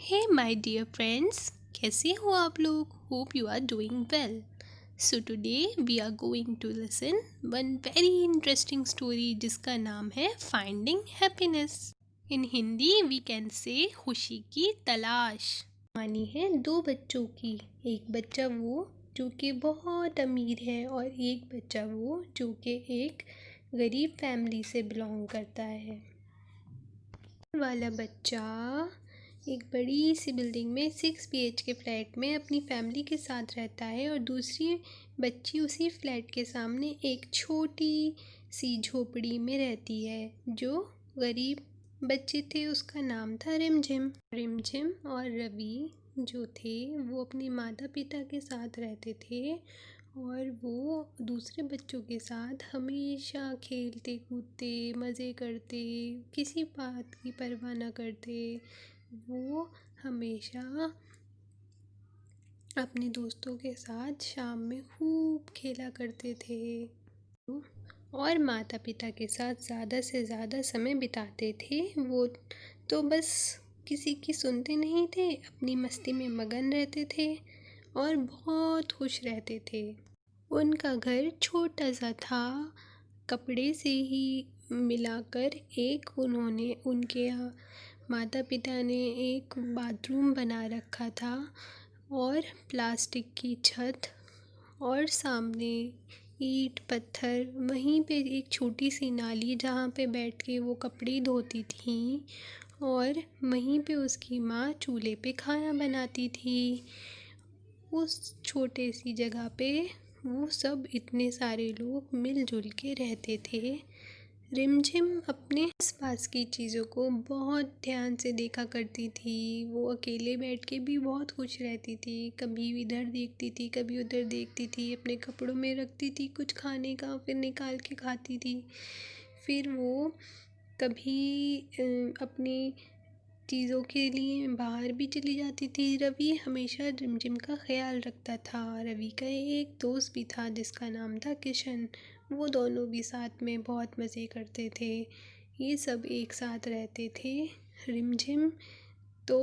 Hey my dear friends, कैसे हो आप लोग? Hope you are doing well. So today we are going to listen one very interesting story जिसका नाम है finding happiness. In Hindi we can say खुशी की तलाश. कहानी है दो बच्चों की. एक बच्चा वो जो कि बहुत अमीर है और एक बच्चा वो जो कि एक गरीब फैमिली से बिलोंग करता है. वाला बच्चा एक बड़ी सी बिल्डिंग में 6 BHK फ्लैट में अपनी फैमिली के साथ रहता है और दूसरी बच्ची उसी फ्लैट के सामने एक छोटी सी झोपड़ी में रहती है. जो गरीब बच्चे थे उसका नाम था रिमझिम. रिमझिम और रवि जो थे वो अपने माता पिता के साथ रहते थे और वो दूसरे बच्चों के साथ हमेशा खेलते कूदते मज़े करते, किसी बात की परवाह न करते. वो हमेशा अपने दोस्तों के साथ शाम में खूब खेला करते थे और माता पिता के साथ ज़्यादा से ज़्यादा समय बिताते थे. वो तो बस किसी की सुनते नहीं थे, अपनी मस्ती में मगन रहते थे और बहुत खुश रहते थे. उनका घर छोटा सा था. कपड़े से ही मिलाकर एक उन्होंने उनके माता पिता ने एक बाथरूम बना रखा था और प्लास्टिक की छत और सामने ईंट पत्थर. वहीं पे एक छोटी सी नाली जहाँ पे बैठ के वो कपड़े धोती थी और वहीं पे उसकी माँ चूल्हे पे खाना बनाती थी. उस छोटे सी जगह पे वो सब इतने सारे लोग मिलजुल के रहते थे. रिमझिम अपने आसपास की चीज़ों को बहुत ध्यान से देखा करती थी. वो अकेले बैठ के भी बहुत खुश रहती थी. कभी इधर देखती थी, कभी उधर देखती थी, अपने कपड़ों में रखती थी कुछ खाने का, फिर निकाल के खाती थी. फिर वो कभी अपनी चीज़ों के लिए बाहर भी चली जाती थी. रवि हमेशा रिमझिम का ख्याल रखता था. रवि का एक दोस्त भी था जिसका नाम था किशन. वो दोनों भी साथ में बहुत मज़े करते थे. ये सब एक साथ रहते थे. रिमझिम तो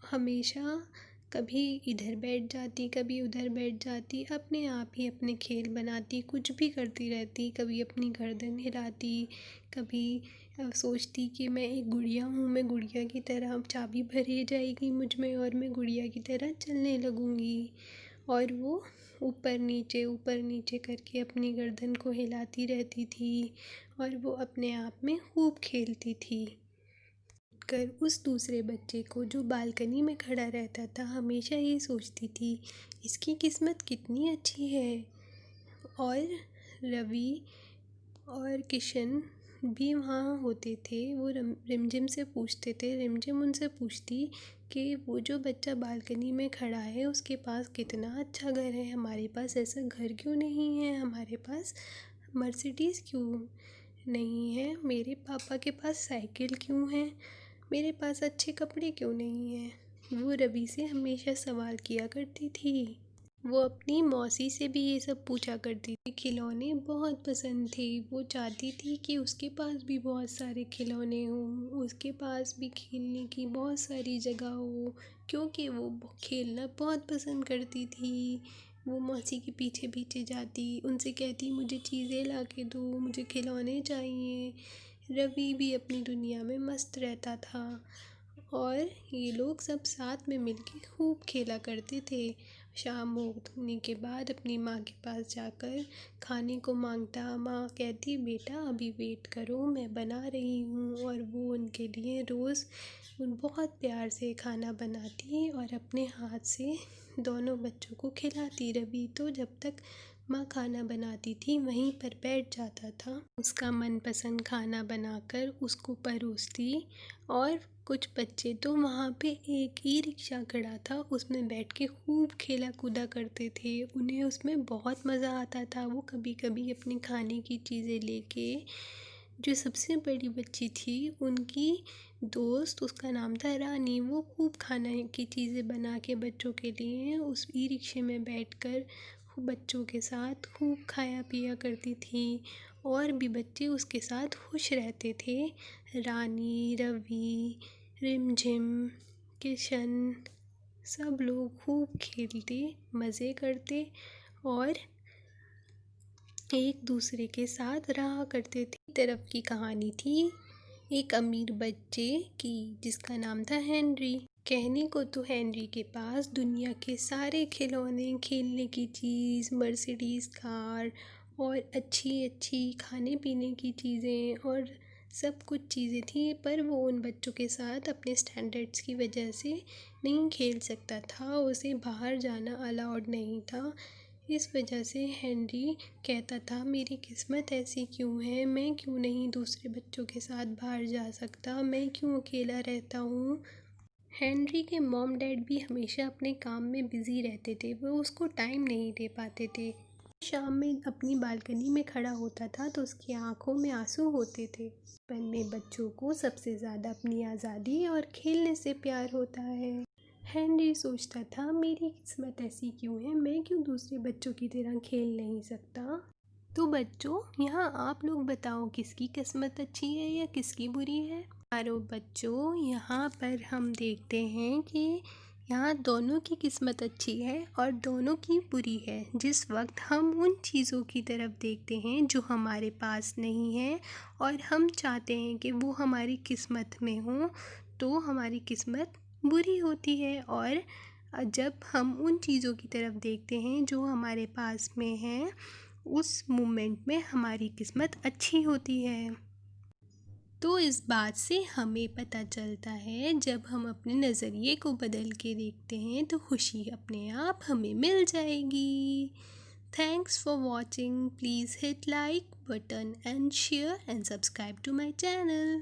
हमेशा कभी इधर बैठ जाती, कभी उधर बैठ जाती, अपने आप ही अपने खेल बनाती, कुछ भी करती रहती. कभी अपनी गर्दन हिलाती, कभी सोचती कि मैं एक गुड़िया हूँ, मैं गुड़िया की तरह अब चाबी भरी जाएगी मुझ में और मैं गुड़िया की तरह चलने लगूँगी. और वो ऊपर नीचे करके अपनी गर्दन को हिलाती रहती थी और वो अपने आप में खूब खेलती थी. कर उस दूसरे बच्चे को जो बालकनी में खड़ा रहता था हमेशा ये सोचती थी इसकी किस्मत कितनी अच्छी है. और रवि और किशन भी वहाँ होते थे. वो रिमझिम से पूछते थे. रिमझिम उनसे पूछती कि वो जो बच्चा बालकनी में खड़ा है उसके पास कितना अच्छा घर है, हमारे पास ऐसा घर क्यों नहीं है, हमारे पास मर्सिडीज़ क्यों नहीं है, मेरे पापा के पास साइकिल क्यों है, मेरे पास अच्छे कपड़े क्यों नहीं हैं. वो रवि से हमेशा सवाल किया करती थी. वो अपनी मौसी से भी ये सब पूछा करती थी. खिलौने बहुत पसंद थे. वो चाहती थी कि उसके पास भी बहुत सारे खिलौने हों, उसके पास भी खेलने की बहुत सारी जगह हो, क्योंकि वो खेलना बहुत पसंद करती थी. वो मौसी के पीछे पीछे जाती, उनसे कहती मुझे चीज़ें ला के दो, मुझे खिलौने चाहिए. रवि भी अपनी दुनिया में मस्त रहता था और ये लोग सब साथ में मिलके खूब खेला करते थे. शाम होने के बाद अपनी माँ के पास जाकर खाने को मांगता. माँ कहती बेटा अभी वेट करो, मैं बना रही हूँ. और वो उनके लिए रोज़ बहुत प्यार से खाना बनाती और अपने हाथ से दोनों बच्चों को खिलाती. रवि तो जब तक माँ खाना बनाती थी वहीं पर बैठ जाता था. उसका मनपसंद खाना बनाकर उसको परोसती. और कुछ बच्चे तो वहाँ पे एक ई रिक्शा खड़ा था उसमें बैठ के खूब खेला कूदा करते थे. उन्हें उसमें बहुत मज़ा आता था. वो कभी कभी अपने खाने की चीज़ें लेके, जो सबसे बड़ी बच्ची थी उनकी दोस्त, उसका नाम था रानी, वो खूब खाना की चीज़ें बना के बच्चों के लिए उस ई रिक्शे में बैठकर बच्चों के साथ खूब खाया पिया करती थी. और भी बच्चे उसके साथ खुश रहते थे. रानी, रवि, रिमझिम, किशन सब लोग खूब खेलते, मज़े करते और एक दूसरे के साथ रहा करते थे। तरफ की कहानी थी एक अमीर बच्चे की जिसका नाम था हेनरी। कहने को तो हेनरी के पास दुनिया के सारे खिलौने, खेलने की चीज़, मर्सिडीज़ कार और अच्छी अच्छी खाने पीने की चीज़ें और सब कुछ चीज़ें थी, पर वो उन बच्चों के साथ अपने स्टैंडर्ड्स की वजह से नहीं खेल सकता था। उसे बाहर जाना अलाउड नहीं था। इस वजह से हेनरी कहता था मेरी किस्मत ऐसी क्यों है, मैं क्यों नहीं दूसरे बच्चों के साथ बाहर जा सकता, मैं क्यों अकेला रहता हूँ। हेनरी के मॉम डैड भी हमेशा अपने काम में बिज़ी रहते थे, वो उसको टाइम नहीं दे पाते थे। शाम में अपनी बालकनी में खड़ा होता था तो उसकी आंखों में आंसू होते थे। बचपन में बच्चों को सबसे ज़्यादा अपनी आज़ादी और खेलने से प्यार होता है। हेनरी सोचता था मेरी किस्मत ऐसी क्यों है, मैं क्यों दूसरे बच्चों की तरह खेल नहीं सकता। तो बच्चों, यहाँ आप लोग बताओ किसकी किस्मत अच्छी है या किसकी बुरी है। प्यारो बच्चों, यहाँ पर हम देखते हैं कि यहाँ दोनों की किस्मत अच्छी है और दोनों की बुरी है। जिस वक्त हम उन चीज़ों की तरफ देखते हैं जो हमारे पास नहीं है और हम चाहते हैं कि वो हमारी किस्मत में हो, तो हमारी किस्मत बुरी होती है। और जब हम उन चीज़ों की तरफ देखते हैं जो हमारे पास में हैं, उस मोमेंट में हमारी किस्मत अच्छी होती है। तो इस बात से हमें पता चलता है जब हम अपने नज़रिए को बदल के देखते हैं तो खुशी अपने आप हमें मिल जाएगी। Thanks for watching. Please hit like button and share and subscribe to my channel.